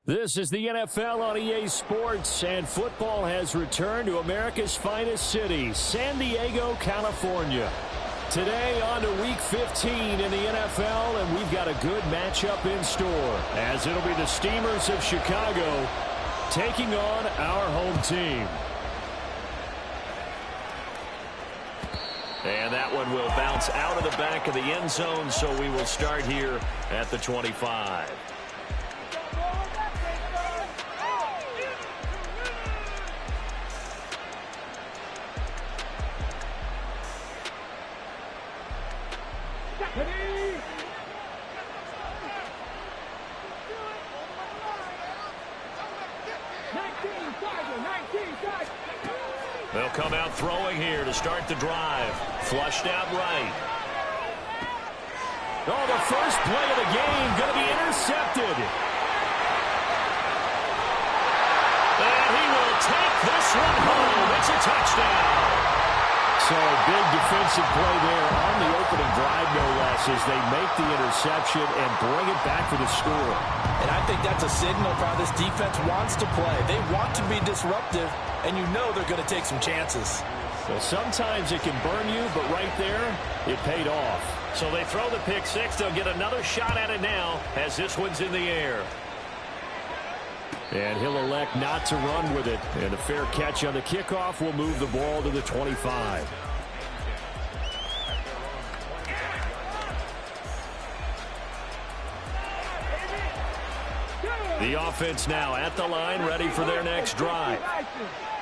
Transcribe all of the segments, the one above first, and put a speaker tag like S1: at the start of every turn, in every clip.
S1: This is the NFL on EA Sports, and football has returned to America's finest city, San Diego, California. Today on to Week 15 in the NFL, and we've got a good matchup in store, as it'll be the Steamers of Chicago taking on our home team. And that one will bounce out of the back of the end zone, so we will start here at the 25. They'll come out throwing here to start the drive. Flushed out right. Oh, the first play of the game going to be intercepted. And he will take this one home. It's a touchdown. So big defensive play there on the opening drive, no less, as they make the interception and bring it back for the score.
S2: And I think that's a signal for how this defense wants to play. They want to be disruptive, and you know they're going to take some chances.
S1: Well, sometimes it can burn you, but right there, it paid off. So they throw the pick six. They'll get another shot at it now as this one's in the air. And he'll elect not to run with it. And a fair catch on the kickoff will move the ball to the 25. The offense now at the line, ready for their next drive.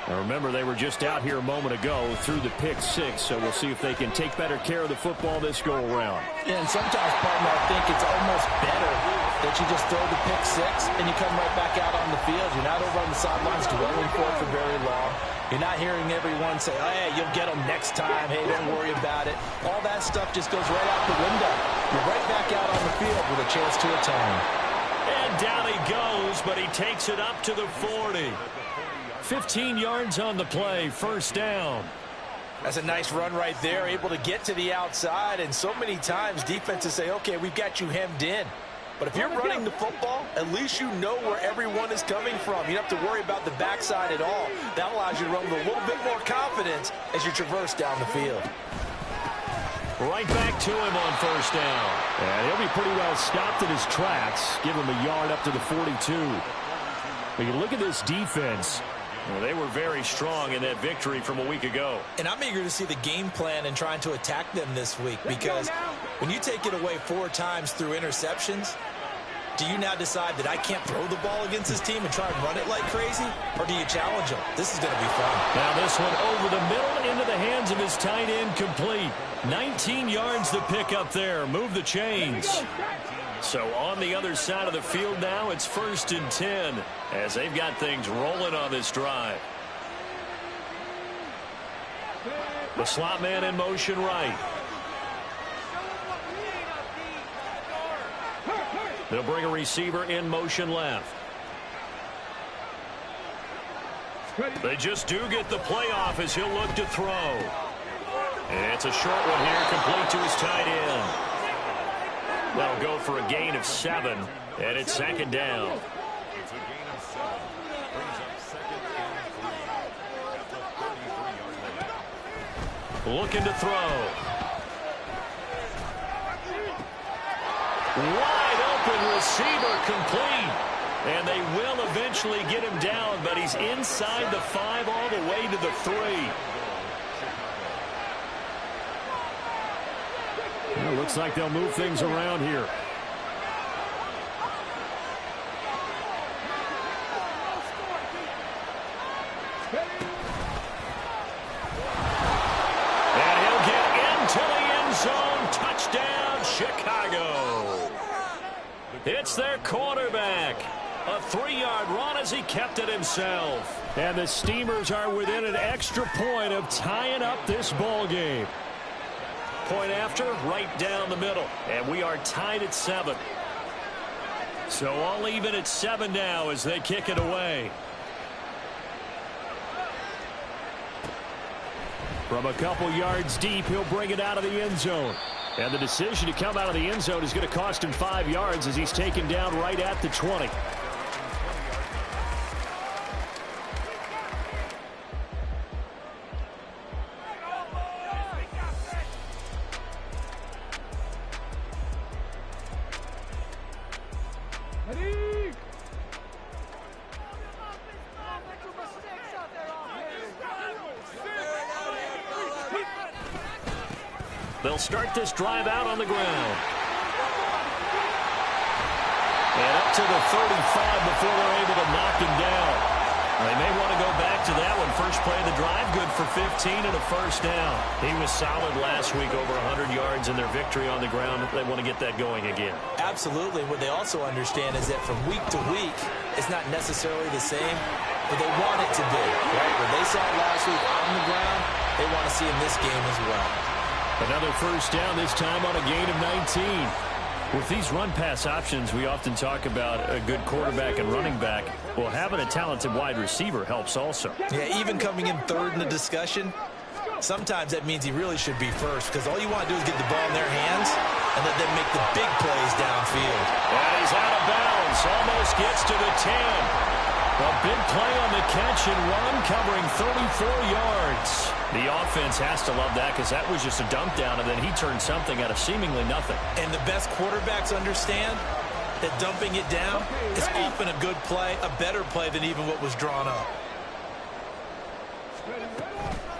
S1: Now remember, they were just out here a moment ago through the pick six, so we'll see if they can take better care of the football this go-around.
S2: Yeah, and sometimes, partner, I think it's almost better that you just throw the pick six and you come right back out on the field. You're not over on the sidelines dwelling for it for very long. You're not hearing everyone say, oh, hey, you'll get them next time. Hey, don't worry about it. All that stuff just goes right out the window. You're right back out on the field with a chance to atone.
S1: And down he goes, but he takes it up to the 40. 15 yards on the play, first down.
S2: That's a nice run right there, able to get to the outside. And so many times defenses say, okay, we've got you hemmed in. But if you're running the football, at least you know where everyone is coming from. You don't have to worry about the backside at all. That allows you to run with a little bit more confidence as you traverse down the field.
S1: Right back to him on first down. And he'll be pretty well stopped in his tracks. Give him a yard up to the 42. But you look at this defense. Well, they were very strong in that victory from a week ago.
S2: And I'm eager to see the game plan and trying to attack them this week, because when you take it away 4 times through interceptions, do you now decide that I can't throw the ball against this team and try and run it like crazy? Or do you challenge them? This is going to be fun.
S1: Now this one over the middle into the hands of his tight end, complete. 19 yards to pick up there. Move the chains. So on the other side of the field now, it's 1st and 10 as they've got things rolling on this drive. The slot man in motion right. They'll bring a receiver in motion left. They just do get the play off as he'll look to throw. And it's a short one here, complete to his tight end. That'll go for a gain of 7, and it's 2nd down. Looking to throw. Wide open receiver, complete. And they will eventually get him down, but he's inside the 5 all the way to the 3. Well, looks like they'll move things around here. And he'll get into the end zone. Touchdown, Chicago. It's their quarterback. A 3-yard run as he kept it himself. And the Steamers are within an extra point of tying up this ball game. Point after, right down the middle. And we are tied at 7. So all even at 7 now as they kick it away. From a couple yards deep, he'll bring it out of the end zone. And the decision to come out of the end zone is going to cost him 5 yards as he's taken down right at the 20. They'll start this drive out on the ground. And up to the 35 before they're able to knock him down. They may want to go back to that one. First play of the drive, good for 15 and a first down. He was solid last week, over 100 yards in their victory on the ground. They want to get that going again.
S2: Absolutely. What they also understand is that from week to week, it's not necessarily the same, but they want it to be. Right? What they saw last week on the ground, they want to see in this game as well.
S1: Another first down, this time on a gain of 19. With these run-pass options, we often talk about a good quarterback and running back. Well, having a talented wide receiver helps also.
S2: Yeah, even coming in third in the discussion, sometimes that means he really should be first, because all you want to do is get the ball in their hands and let them make the big plays downfield.
S1: And he's out of bounds, almost gets to the 10. A big play on the catch and run, covering 34 yards. The offense has to love that, because that was just a dump down, and then he turned something out of seemingly nothing.
S2: And the best quarterbacks understand that dumping it down is often a good play, a better play than even what was drawn up.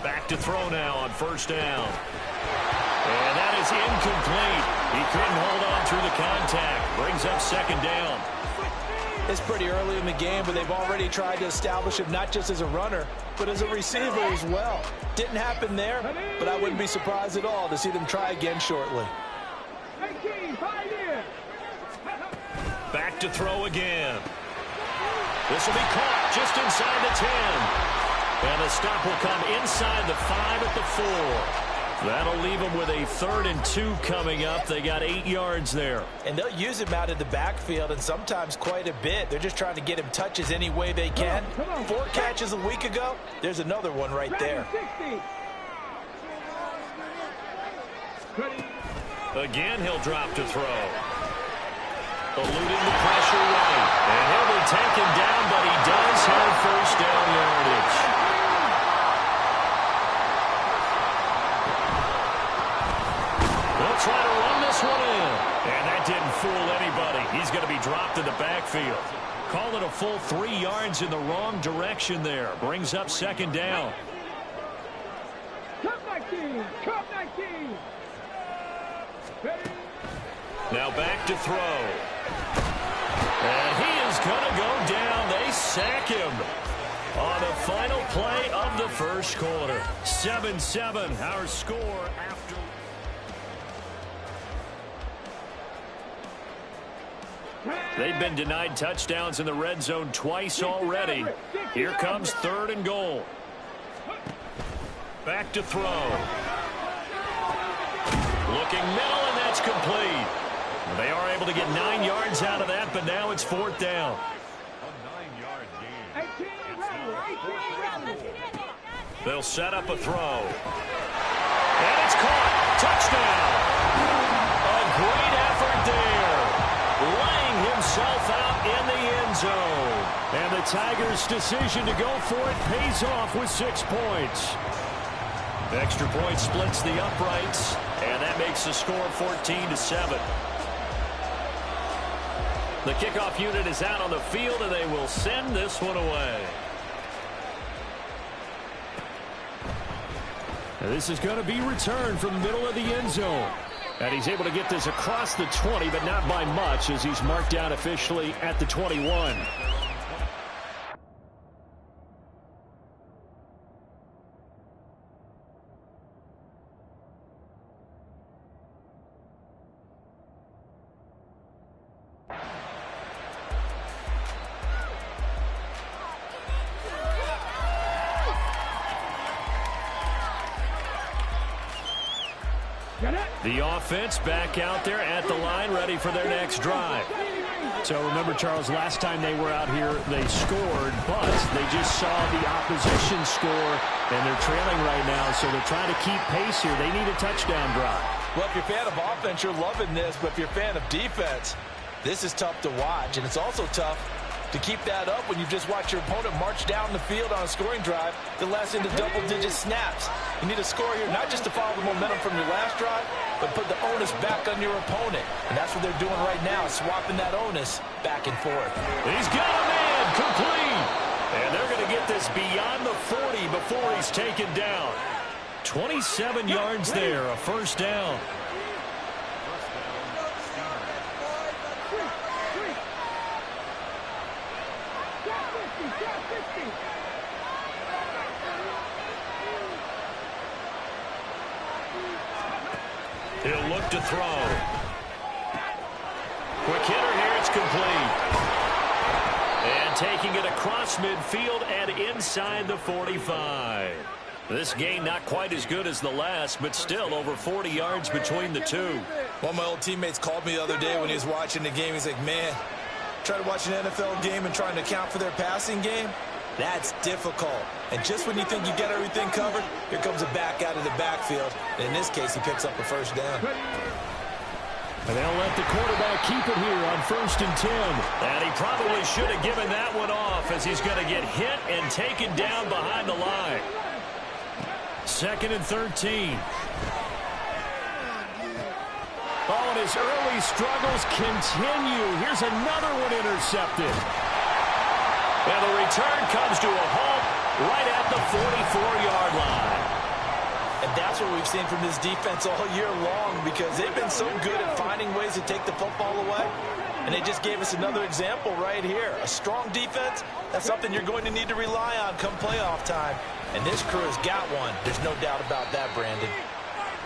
S1: Back to throw now on first down. And that is incomplete. He couldn't hold on through the contact. Brings up second down.
S2: It's pretty early in the game, but they've already tried to establish him not just as a runner, but as a receiver as well. Didn't happen there, but I wouldn't be surprised at all to see them try again shortly.
S1: Back to throw again. This will be caught just inside the 10. And the stop will come inside the 5 at the 4. That'll leave them with a 3rd and 2 coming up. They got 8 yards there.
S2: And they'll use him out in the backfield, and sometimes quite a bit. They're just trying to get him touches any way they can. 4 catches a week ago. There's another one right there.
S1: Again, he'll drop to throw. Eluding the pressure right. And he'll be taken down, but he does have first down yardage. They'll try to run this one in. And that didn't fool anybody. He's going to be dropped in the backfield. Call it a full 3 yards in the wrong direction there. Brings up second down.
S3: Cup 19. Cup 19.
S1: Now back to throw. And he is going to go down. They sack him on the final play of the first quarter. 7-7, our score after. They've been denied touchdowns in the red zone twice already. Here comes 3rd and goal. Back to throw. Looking middle, and that's complete. They are able to get 9 yards out of that, but now it's 4th down. A 9-yard gain. They'll set up a throw. And it's caught. Touchdown. A great effort there. Laying himself out in the end zone. And the Tigers' decision to go for it pays off with 6 points. Extra point splits the uprights, and that makes the score 14-7. The kickoff unit is out on the field, and they will send this one away. Now this is going to be returned from the middle of the end zone. And he's able to get this across the 20, but not by much, as he's marked down officially at the 21. The offense back out there at the line, ready for their next drive. So remember, Charles, last time they were out here, they scored, but they just saw the opposition score, and they're trailing right now, so they're trying to keep pace here. They need a touchdown drive.
S2: Well, if you're a fan of offense, you're loving this, but if you're a fan of defense, this is tough to watch, and it's also tough to keep that up when you just watch your opponent march down the field on a scoring drive that lasts into double-digit snaps. You need a score here, not just to follow the momentum from your last drive, but put the onus back on your opponent. And that's what they're doing right now, swapping that onus back and forth.
S1: He's got a man, complete. And they're going to get this beyond the 40 before he's taken down. 27 yards there, a first down. He'll look to throw. Quick hitter here, it's complete. And taking it across midfield and inside the 45. This game not quite as good as the last, but still over 40 yards between the two.
S2: One of my old teammates called me the other day when he was watching the game. He's like, man, try to watch an NFL game and trying to account for their passing game? That's difficult. And just when you think you get everything covered, here comes a back out of the backfield. And in this case, he picks up a first down.
S1: And they'll let the quarterback keep it here on 1st and 10. And he probably should have given that one off as he's going to get hit and taken down behind the line. 2nd and 13. Oh, and his early struggles continue. Here's another one intercepted. And the return comes to a halt right at the 44-yard line.
S2: And that's what we've seen from this defense all year long, because they've been so good at finding ways to take the football away. And they just gave us another example right here. A strong defense, that's something you're going to need to rely on come playoff time. And this crew has got one. There's no doubt about that, Brandon.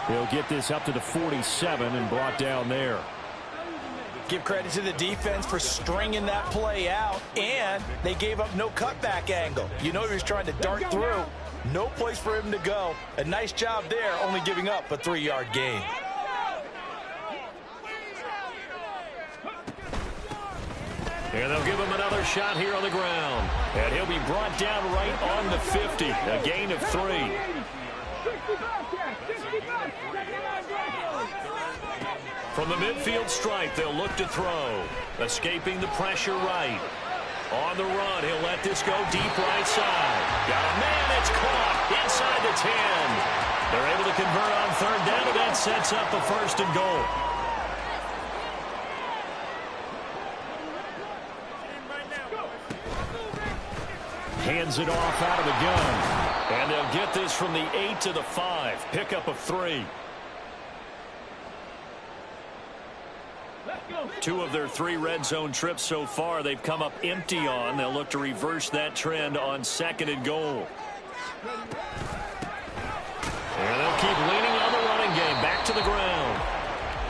S1: He'll get this up to the 47 and brought down there.
S2: Give credit to the defense for stringing that play out, and they gave up no cutback angle. You know he was trying to dart through. No place for him to go. A nice job there, only giving up a 3-yard gain.
S1: And they'll give him another shot here on the ground. And he'll be brought down right on the 50. A gain of 3. From the midfield stripe, they'll look to throw. Escaping the pressure right. On the run, he'll let this go deep right side. Got a man, it's caught inside the 10. They're able to convert on 3rd down, and that sets up a 1st and goal. Hands it off out of the gun. And they'll get this from the 8 to the 5. Pickup of 3. 2 of their 3 red zone trips so far they've come up empty on. They'll look to reverse that trend on 2nd and goal. And they'll keep leaning on the running game. Back to the ground.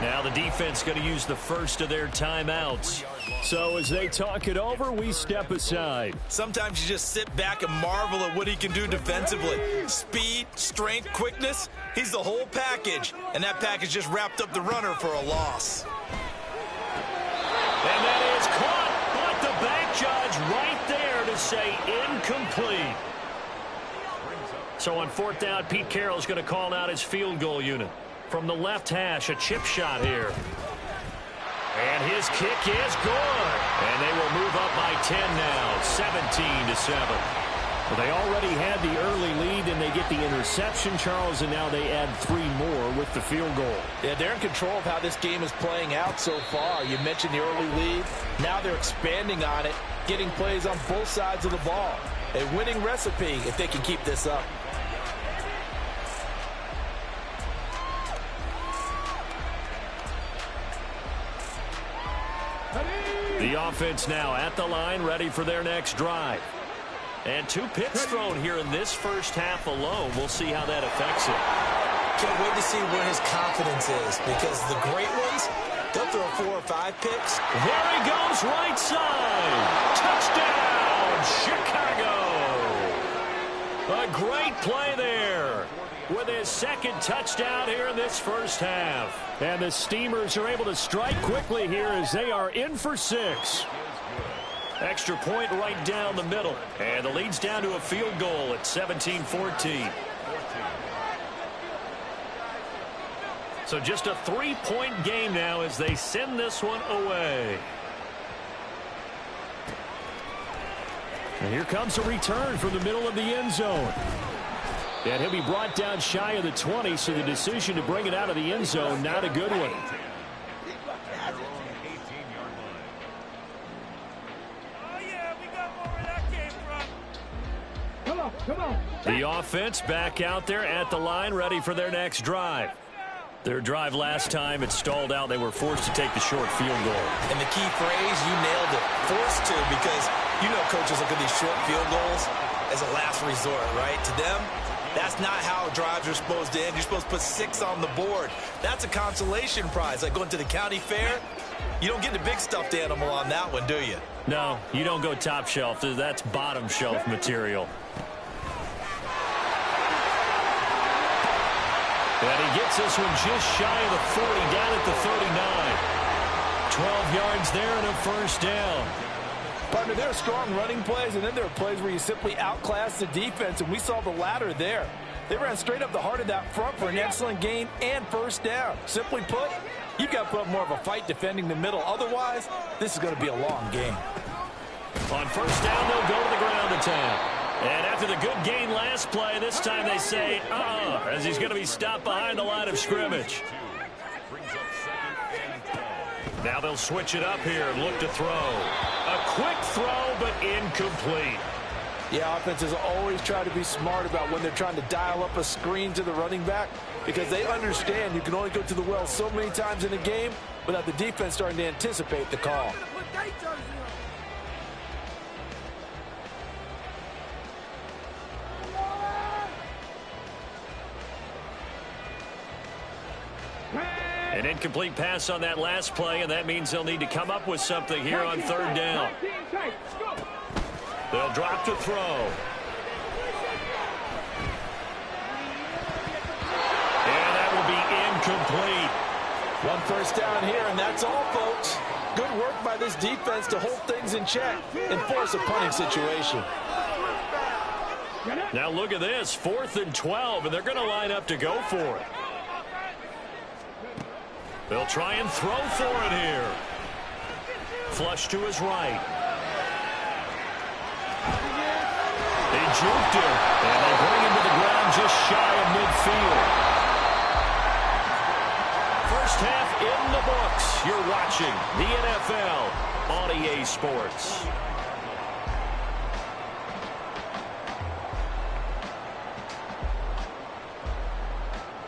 S1: Now the defense going to use the first of their timeouts. So as they talk it over, we step aside.
S2: Sometimes you just sit back and marvel at what he can do defensively. Speed, strength, quickness. He's the whole package. And that package just wrapped up the runner for a loss.
S1: And that is caught, but the back judge right there to say incomplete. So on 4th down, Pete Carroll's going to call out his field goal unit. From the left hash, a chip shot here. And his kick is good. And they will move up by 10 now, 17-7. Well, they already had the early lead, and they get the interception, Charles, and now they add 3 more with the field goal.
S2: Yeah, they're in control of how this game is playing out so far. You mentioned the early lead. Now they're expanding on it, getting plays on both sides of the ball. A winning recipe if they can keep this up.
S1: The offense now at the line, ready for their next drive. And 2 picks thrown here in this first half alone. We'll see how that affects it.
S2: Can't wait to see where his confidence is, because the great ones, they'll throw 4 or 5 picks.
S1: There he goes, right side. Touchdown, Chicago. A great play there with his 2nd touchdown here in this first half. And the Steamers are able to strike quickly here as they are in for 6. Extra point right down the middle. And the lead's down to a field goal at 17-14. So just a 3-point game now as they send this one away. And here comes a return from the middle of the end zone. And he'll be brought down shy of the 20, so the decision to bring it out of the end zone, not a good one.
S3: Come on.
S1: The offense back out there at the line, ready for their next drive. Their drive last time, it stalled out. They were forced to take the short field goal.
S2: And the key phrase, you nailed it, forced to, because you know coaches look at these short field goals as a last resort, right? To them, that's not how drives are supposed to end. You're supposed to put 6 on the board. That's a consolation prize. Like going to the county fair, you don't get the big stuffed animal on that one, do you?
S1: No, you don't go top shelf. That's bottom shelf material. And he gets this one just shy of the 40, down at the 39. 12 yards there and a first down.
S2: Partner, there are strong running plays, and then there are plays where you simply outclass the defense, and we saw the latter there. They ran straight up the heart of that front for an excellent gain and first down. Simply put, you've got to put up more of a fight defending the middle. Otherwise, this is going to be a long game.
S1: On first down, they'll go to the ground attack. And after the good gain last play, this time they say, as he's going to be stopped behind the line of scrimmage. Now they'll switch it up here and look to throw. A quick throw, but incomplete.
S2: Yeah, offenses always try to be smart about when they're trying to dial up a screen to the running back, because they understand you can only go to the well so many times in a game without the defense starting to anticipate the call.
S1: An incomplete pass on that last play, and that means they'll need to come up with something here on third down. They'll drop to throw. And that will be incomplete.
S2: One first down here, and that's all, folks. Good work by this defense to hold things in check and force a punting situation.
S1: Now look at this, 4th and 12, and they're going to line up to go for it. They'll try and throw for it here. Flush to his right. They juked him, and they bring him to the ground just shy of midfield. First half in the books. You're watching the NFL on EA Sports.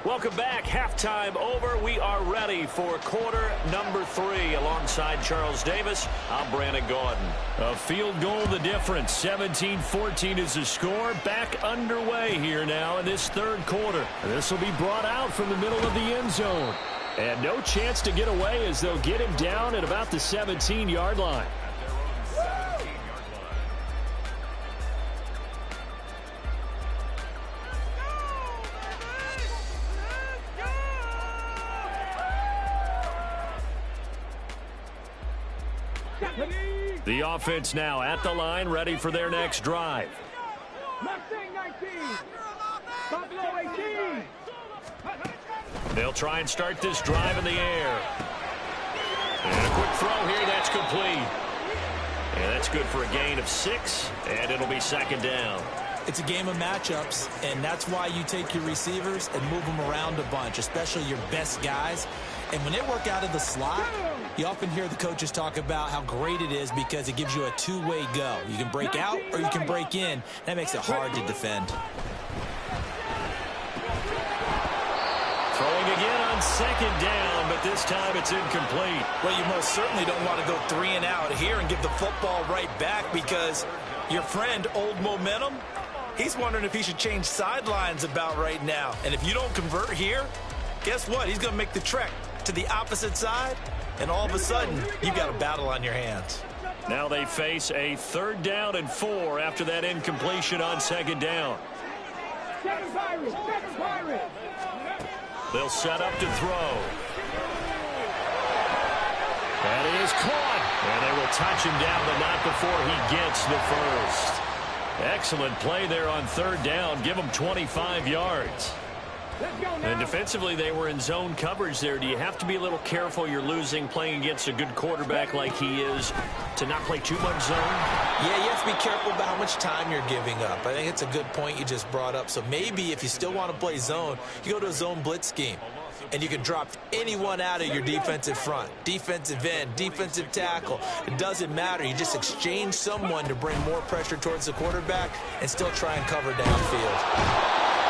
S1: Welcome back. Halftime over. We are ready for quarter number 3. Alongside Charles Davis, I'm Brandon Gaudin. A field goal the difference. 17-14 is the score. Back underway here now in this third quarter. This will be brought out from the middle of the end zone. And no chance to get away as they'll get him down at about the 17-yard line. The offense now at the line, ready for their next drive.
S3: Mustang 19. Buffalo 18.
S1: They'll try and start this drive in the air. And a quick throw here, that's complete. And that's good for a gain of 6, and it'll be second down.
S2: It's a game of matchups, and that's why you take your receivers and move them around a bunch, especially your best guys. And when they work out of the slot, you often hear the coaches talk about how great it is because it gives you a two-way go. You can break out or you can break in. That makes it hard to defend.
S1: Throwing again on second down, but this time it's incomplete.
S2: Well, you most certainly don't want to go 3 and out here and give the football right back, because your friend, Old Momentum, he's wondering if he should change sidelines about right now. And if you don't convert here, guess what? He's going to make the trek to the opposite side, and all of a sudden, you've got a battle on your hands.
S1: Now they face a 3rd down and 4 after that incompletion on second down.
S3: Second Pirates.
S1: They'll set up to throw. And he is caught. And they will touch him down, but not before he gets the first. Excellent play there on 3rd down. Give him 25 yards. And defensively, they were in zone coverage there. Do you have to be a little careful? You're losing, playing against a good quarterback like he is, to not play too much zone?
S2: Yeah, you have to be careful about how much time you're giving up. I think it's a good point you just brought up. So maybe if you still want to play zone, you go to a zone blitz scheme. and you can drop anyone out of your defensive front. Defensive end, defensive tackle. It doesn't matter. You just exchange someone to bring more pressure towards the quarterback and still try and cover downfield.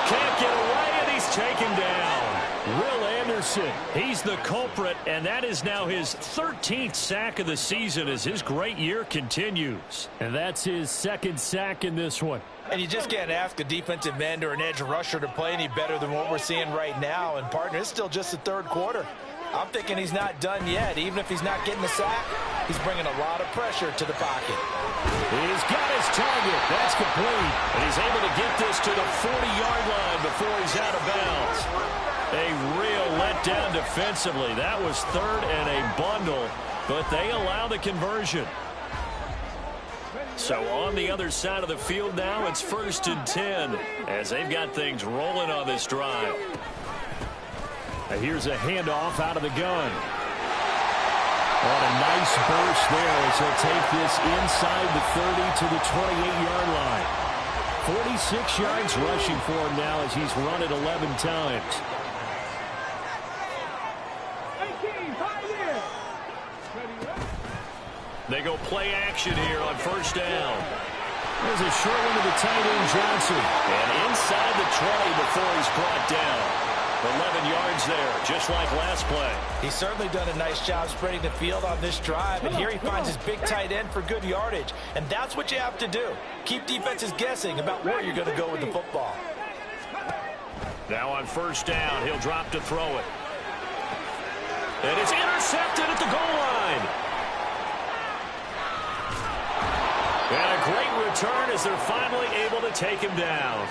S1: Can't get away, and he's taken down. Will Anderson, he's the culprit, and that is now his 13th sack of the season as his great year continues. And that's his second sack in this one.
S2: And you just can't ask a defensive end or an edge rusher to play any better than what we're seeing right now. And, partner, it's still just the third quarter. I'm thinking he's not done yet. Even if he's not getting the sack, he's bringing a lot of pressure to the pocket.
S1: He's got his target. That's complete. And he's able to get this to the 40-yard line before he's out of bounds. A real letdown defensively. That was third and a bundle, but they allow the conversion. So on the other side of the field now, it's 1st and 10 as they've got things rolling on this drive. And here's a handoff out of the gun. On a nice burst there as he'll take this inside the 30 to the 28-yard line. 46 yards rushing for him now as he's run it 11 times. They go play action here on 1st down. There's a short one to the tight end, Johnson. And inside the 20 before he's brought down. 11 yards there, just like last play.
S2: He's certainly done a nice job spreading the field on this drive, and here he finds his big tight end for good yardage. And that's what you have to do. Keep defenses guessing about where you're going to go with the football.
S1: Now on 1st down, he'll drop to throw it. And it's intercepted at the goal line. And a great return as they're finally able to take him down.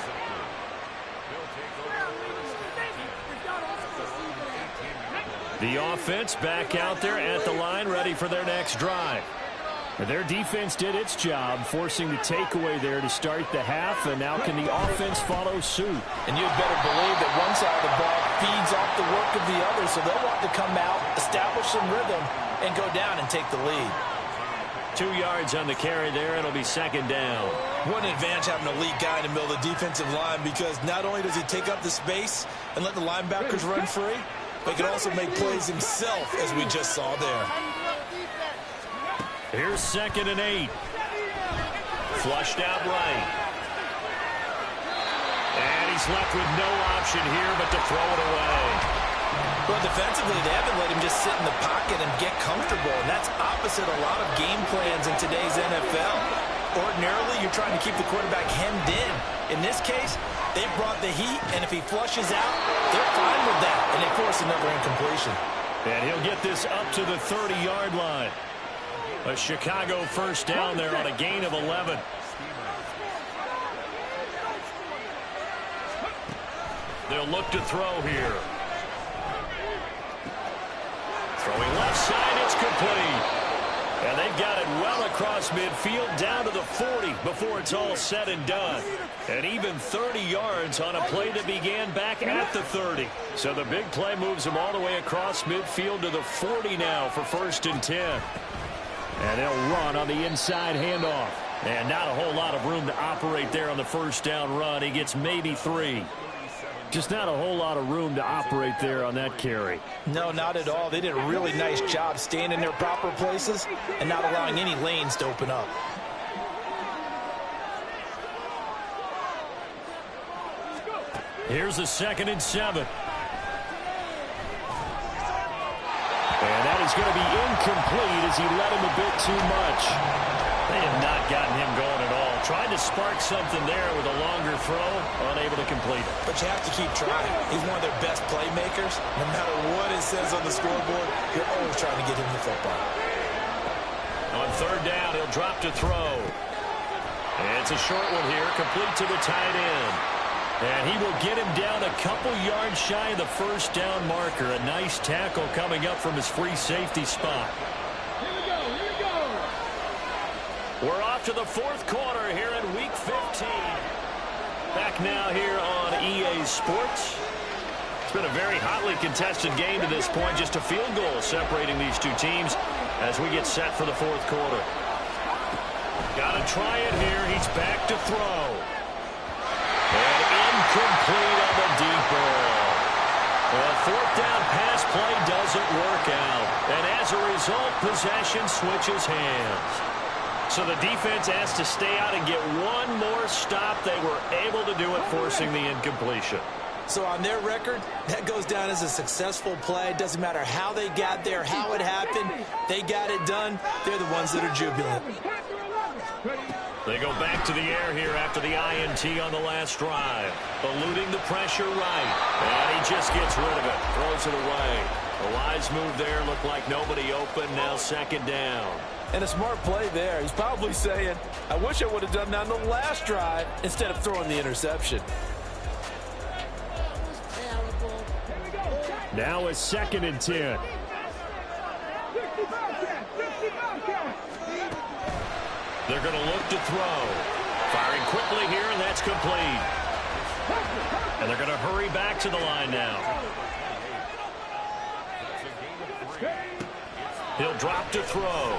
S1: The offense back out there at the line, ready for their next drive. And their defense did its job, forcing the takeaway there to start the half, and now can the offense follow suit?
S2: And you'd better believe that one side of the ball feeds off the work of the other, so they'll want to come out, establish some rhythm, and go down and take the lead.
S1: 2 yards on the carry there. It'll be 2nd down.
S2: What an advantage having an elite guy in the middle of the defensive line, because not only does he take up the space and let the linebackers run free, but he can also make plays himself, as we just saw there.
S1: Here's 2nd and 8. Flushed out right. And he's left with no option here but to throw it away.
S2: Well, defensively, they haven't let him just sit in the pocket and get comfortable, and that's opposite a lot of game plans in today's NFL. Ordinarily, you're trying to keep the quarterback hemmed in. In this case, they brought the heat, and if he flushes out, they're fine with that, and they force another incompletion.
S1: And he'll get this up to the 30-yard line. A Chicago 1st down there on a gain of 11. They'll look to throw here. Throwing left side, it's complete. And they've got it well across midfield, down to the 40 before it's all said and done. And even 30 yards on a play that began back at the 30. So the big play moves them all the way across midfield to the 40 now for 1st and 10. And they'll run on the inside handoff. And not a whole lot of room to operate there on the 1st down run. He gets maybe 3. Just not a whole lot of room to operate there on that carry.
S2: No, not at all. They did a really nice job staying in their proper places and not allowing any lanes to open up.
S1: Here's a 2nd and 7. And that is going to be incomplete as he led him a bit too much. They have not gotten him going at all. Tried to spark something there with a longer throw, unable to complete it.
S2: But you have to keep trying. He's one of their best playmakers. No matter what it says on the scoreboard, you're always trying to get him the football.
S1: On 3rd down, he'll drop to throw. And it's a short one here, complete to the tight end. And he will get him down a couple yards shy of the 1st down marker. A nice tackle coming up from his free safety spot. We're off to the 4th quarter here in Week 15. Back now here on EA Sports. It's been a very hotly contested game to this point. Just a field goal separating these two teams as we get set for the 4th quarter. Got to try it here. He's back to throw. And incomplete on the deep ball. Well, fourth down pass play doesn't work out. And as a result, possession switches hands. So the defense has to stay out and get one more stop. They were able to do it, forcing the incompletion.
S2: So on their record, that goes down as a successful play. It doesn't matter how they got there, how it happened. They got it done. They're the ones that are jubilant.
S1: They go back to the air here after the INT on the last drive. Eluding the pressure right. And he just gets rid of it. Throws it away. A wise move there. Looked like nobody open. Now second down.
S2: And a smart play there. He's probably saying, I wish I would have done that on the last drive instead of throwing the interception.
S1: Now it's 2nd and 10. They're going to look to throw. Firing quickly here, and that's complete. And they're going to hurry back to the line now. He'll drop to throw.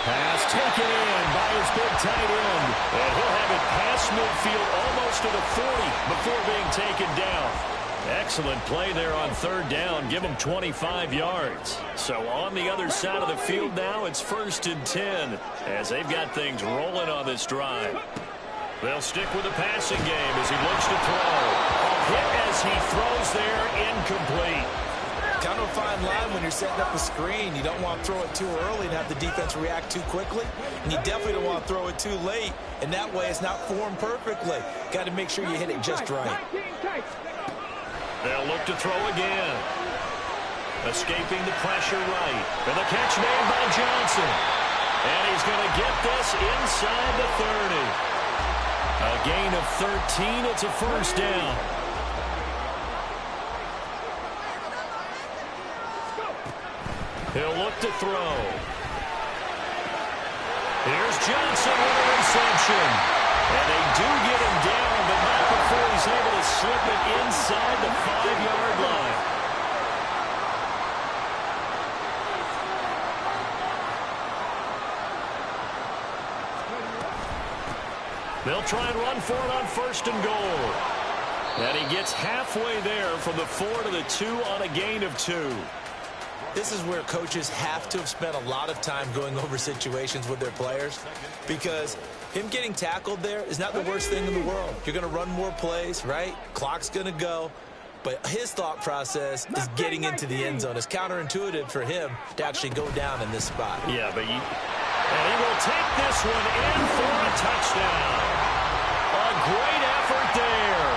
S1: Pass taken in by his big tight end. And he'll have it past midfield almost to the 40 before being taken down. Excellent play there on third down. Give them 25 yards. So on the other side of the field now, it's 1st and 10 as they've got things rolling on this drive. They'll stick with the passing game as he looks to throw. Hit as he throws there, incomplete.
S2: Kind of a fine line when you're setting up a screen. You don't want to throw it too early and have the defense react too quickly. And you definitely don't want to throw it too late. And that way it's not formed perfectly. Got to make sure you hit it just right.
S1: They'll look to throw again. Escaping the pressure right. And the catch made by Johnson. And he's going to get this inside the 30. A gain of 13. It's a first down. He'll look to throw. Here's Johnson with a reception. And they do get him down, but not before he's able to slip it inside the 5-yard line. They'll try and run for it on 1st and goal. And he gets halfway there from the 4 to the 2 on a gain of 2.
S2: This is where coaches have to have spent a lot of time going over situations with their players, because him getting tackled there is not the worst thing in the world. You're going to run more plays, right? Clock's going to go. But his thought process is getting into the end zone. It's counterintuitive for him to actually go down in this spot.
S1: Yeah, but and he will take this one in for a touchdown. A great effort there.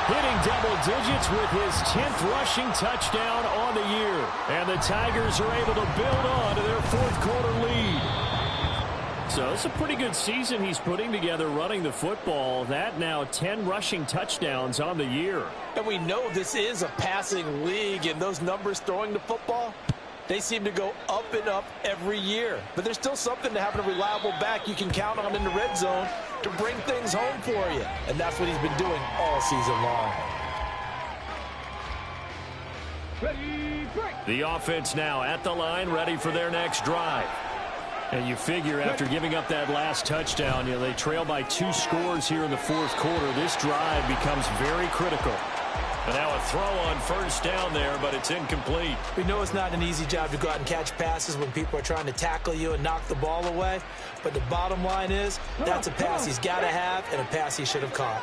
S1: Hitting double digits with his 10th rushing touchdown on the year. And the Tigers are able to build on to their 4th quarter lead. So it's a pretty good season he's putting together running the football. That now 10 rushing touchdowns on the year.
S2: And we know this is a passing league, and those numbers throwing the football, they seem to go up and up every year. But there's still something to having a reliable back you can count on in the red zone to bring things home for you. And that's what he's been doing all season long.
S1: The offense now at the line, ready for their next drive. And you figure after giving up that last touchdown, they trail by 2 scores here in the 4th quarter. This drive becomes very critical. And now a throw on 1st down there, but it's incomplete.
S2: We know it's not an easy job to go out and catch passes when people are trying to tackle you and knock the ball away. But the bottom line is, that's a pass he's got to have and a pass he should have caught.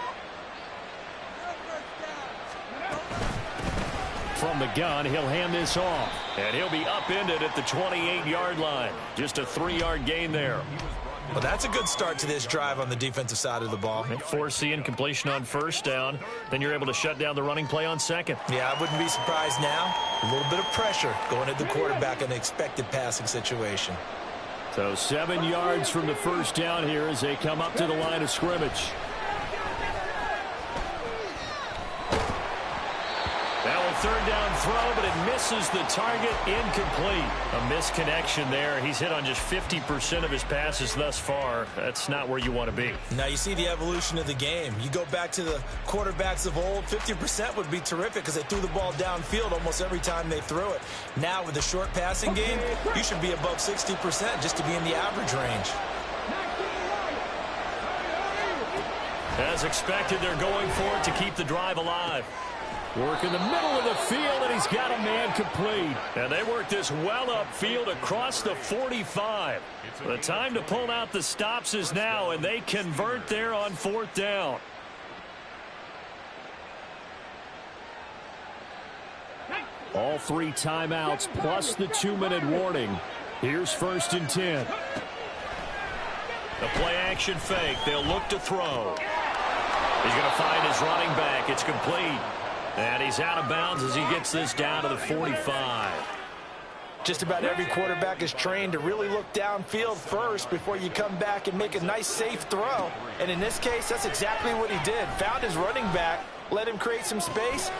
S1: From the gun, he'll hand this off. And he'll be upended at the 28-yard line. Just a 3-yard gain there.
S2: Well, that's a good start to this drive on the defensive side of the ball.
S1: And force the incompletion on 1st down. Then you're able to shut down the running play on 2nd.
S2: Yeah, I wouldn't be surprised now. A little bit of pressure going at the quarterback in an expected passing situation.
S1: So 7 yards from the 1st down here as they come up to the line of scrimmage. Now a 3rd down throw, but it misses the target, incomplete. A misconnection there. He's hit on just 50% of his passes thus far. That's not where you want to be.
S2: Now you see the evolution of the game. You go back to the quarterbacks of old, 50% would be terrific because they threw the ball downfield almost every time they threw it. Now with the short passing game, you should be above 60% just to be in the average range.
S1: As expected, they're going for it to keep the drive alive.
S4: Work in the middle of the field, and he's got a man complete.
S1: And they work this well upfield across the 45. The time to pull out the stops is now, and they convert there on 4th down.
S4: All 3 timeouts plus the 2-minute warning. Here's 1st and 10.
S1: The play action fake. They'll look to throw. He's going to find his running back. It's complete. And he's out of bounds as he gets this down to the 45.
S2: Just about every quarterback is trained to really look downfield first before you come back and make a nice, safe throw. And in this case, that's exactly what he did. Found his running back, let him create some space.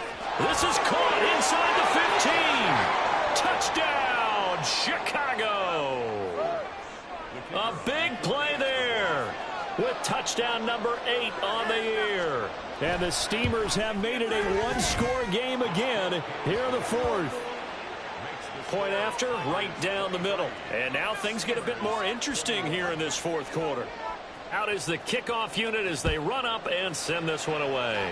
S1: This is caught inside the 15. Touchdown, Chicago. A big play there with touchdown number 8 on the year.
S4: And the Steamers have made it a 1-score game again here in the 4th.
S1: Point after, right down the middle. And now things get a bit more interesting here in this 4th quarter. Out is the kickoff unit as they run up and send this one away.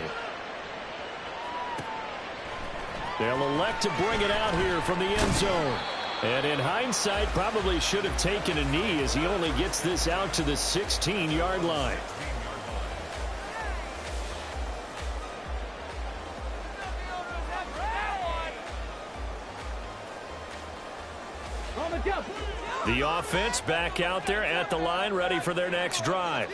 S4: They'll elect to bring it out here from the end zone. And in hindsight, probably should have taken a knee as he only gets this out to the 16-yard line.
S1: The offense back out there at the line, ready for their next drive.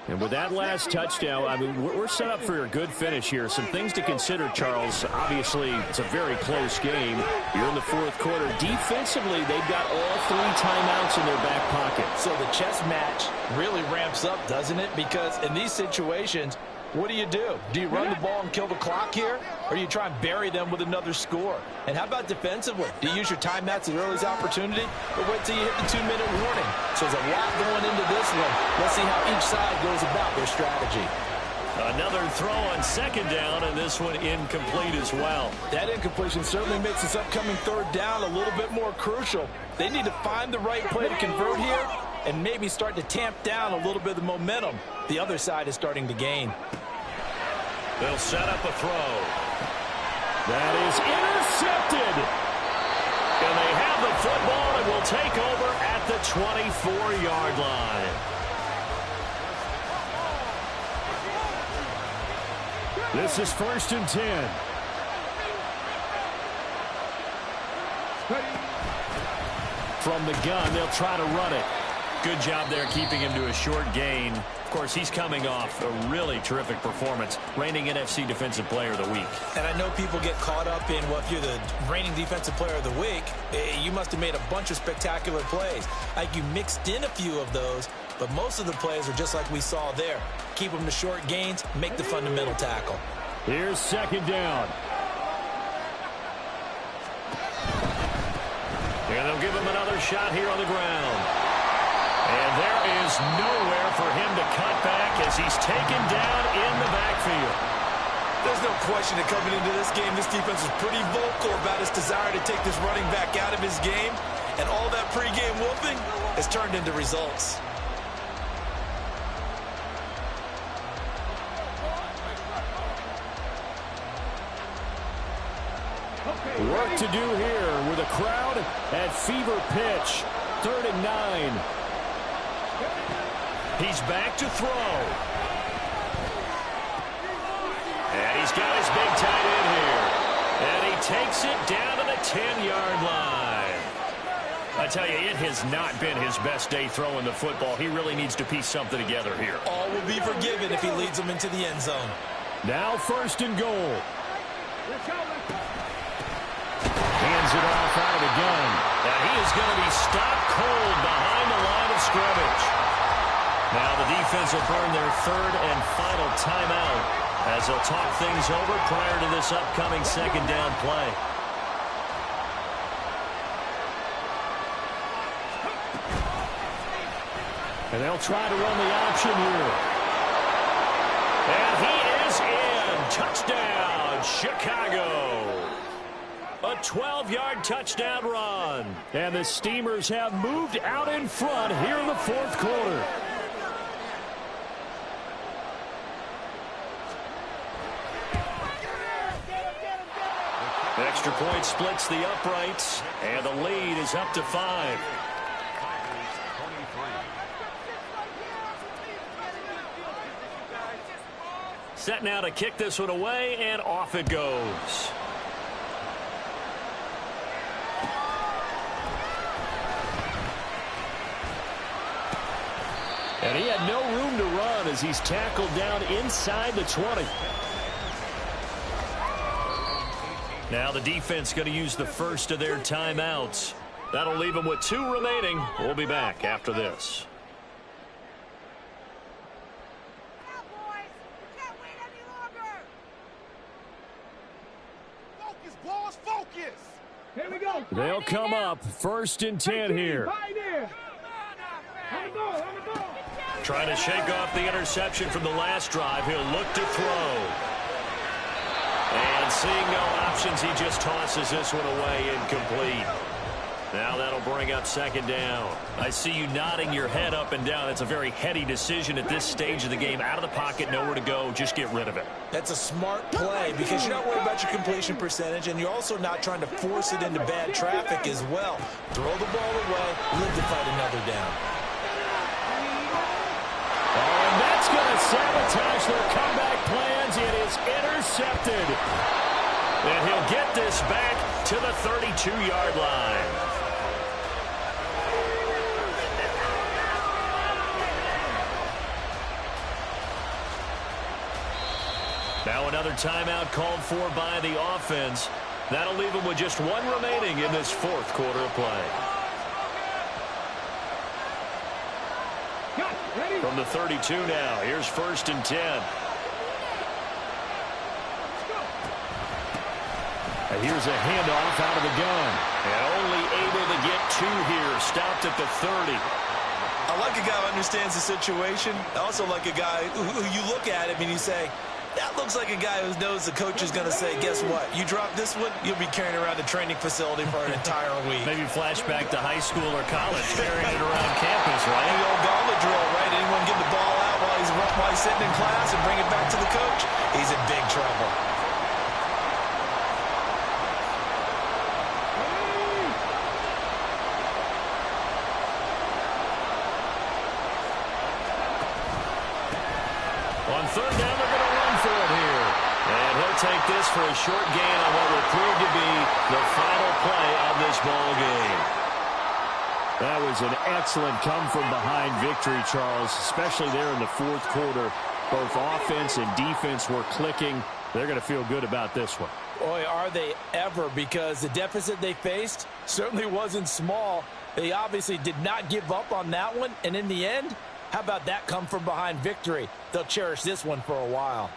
S4: And with that last touchdown, I mean, we're set up for a good finish here. Some things to consider, Charles. Obviously, it's a very close game. You're in the 4th quarter. Defensively, they've got all 3 timeouts in their back pocket.
S2: So the chess match really ramps up, doesn't it? Because in these situations, what do? Do you run the ball and kill the clock here? Or do you try and bury them with another score? And how about defensively? Do you use your timeouts at earliest opportunity? Or wait till you hit the 2-minute warning? So there's a lot going into this one. Let's see how each side goes about their strategy.
S1: Another throw on 2nd down, and this one incomplete as well.
S2: That incompletion certainly makes this upcoming 3rd down a little bit more crucial. They need to find the right play to convert here and maybe start to tamp down a little bit of the momentum the other side is starting to gain.
S1: They'll set up a throw.
S4: That is intercepted.
S1: And they have the football and will take over at the 24-yard line.
S4: This is 1st and 10. From the gun, they'll try to run it.
S1: Good job there keeping him to a short gain. Of course, he's coming off a really terrific performance, reigning NFC Defensive Player of the Week.
S2: And I know people get caught up in, well, if you're the reigning Defensive Player of the Week, you must have made a bunch of spectacular plays. Like you mixed in a few of those, but most of the plays are just like we saw there. Keep them to short gains, make the fundamental tackle.
S4: Here's 2nd down.
S1: And they'll give him another shot here on the ground. And there is nowhere for him to cut back as he's taken down in the backfield.
S2: There's no question that coming into this game, this defense is pretty vocal about its desire to take this running back out of his game. And all that pregame whooping has turned into results.
S4: Work to do here with a crowd at fever pitch. 3rd and 9.
S1: He's back to throw. And he's got his big tight end here. And he takes it down to the 10-yard line. I tell you, it has not been his best day throwing the football. He really needs to piece something together here.
S2: All will be forgiven if he leads them into the end zone.
S4: Now 1st and goal. Hands it off out of the gun.
S1: And he is going to be stopped cold behind the line of scrimmage. Now the defense will burn their 3rd and final timeout as they'll talk things over prior to this upcoming 2nd down play.
S4: And they'll try to run the option here.
S1: And he is in. Touchdown, Chicago. A 12-yard touchdown run.
S4: And the Steamers have moved out in front here in the 4th quarter.
S1: extra point splits the uprights, and the lead is up to 5. Set now to kick this one away, and off it goes. And he had no room to run as he's tackled down inside the 20. Now the defense going to use the first of their timeouts. That'll leave them with 2 remaining. We'll be back after this.
S3: Here we go.
S1: They'll come up 1st and 10 here. Trying to shake off the interception from the last drive. He'll look to throw. And seeing no options, he just tosses this one away incomplete. Now that'll bring up 2nd down. I see you nodding your head up and down. That's a very heady decision at this stage of the game. Out of the pocket, nowhere to go. Just get rid of it.
S2: That's a smart play because you're not worried about your completion percentage, and you're also not trying to force it into bad traffic as well. Throw the ball away, live to fight another down.
S1: And that's going to sabotage their comeback plans. It is intercepted. And he'll get this back to the 32-yard line. Now another timeout called for by the offense. That'll leave them with just 1 remaining in this 4th quarter of play. From the 32 now, here's 1st and 10. And here's a handoff out of the gun. And only able to get 2 here. Stopped at the 30.
S2: I like a guy who understands the situation. I also like a guy who you look at him and you say, that looks like a guy who knows the coach is going to say, guess what? You drop this one, you'll be carrying around the training facility for an entire week.
S1: Maybe flashback to high school or college, carrying it around campus, right?
S2: The old gauntlet drill, right? Anyone give the ball out while he's sitting in class and bring it back to the coach? He's in big trouble.
S1: On 3rd down, they're going to run for it here. And he'll take this for a short gain on what will prove to be the final play of this ball game. That was an excellent come-from-behind victory, Charles, especially there in the 4th quarter. Both offense and defense were clicking. They're going to feel good about this one.
S2: Boy, are they ever, because the deficit they faced certainly wasn't small. They obviously did not give up on that one, and in the end, how about that come-from-behind victory? They'll cherish this one for a while.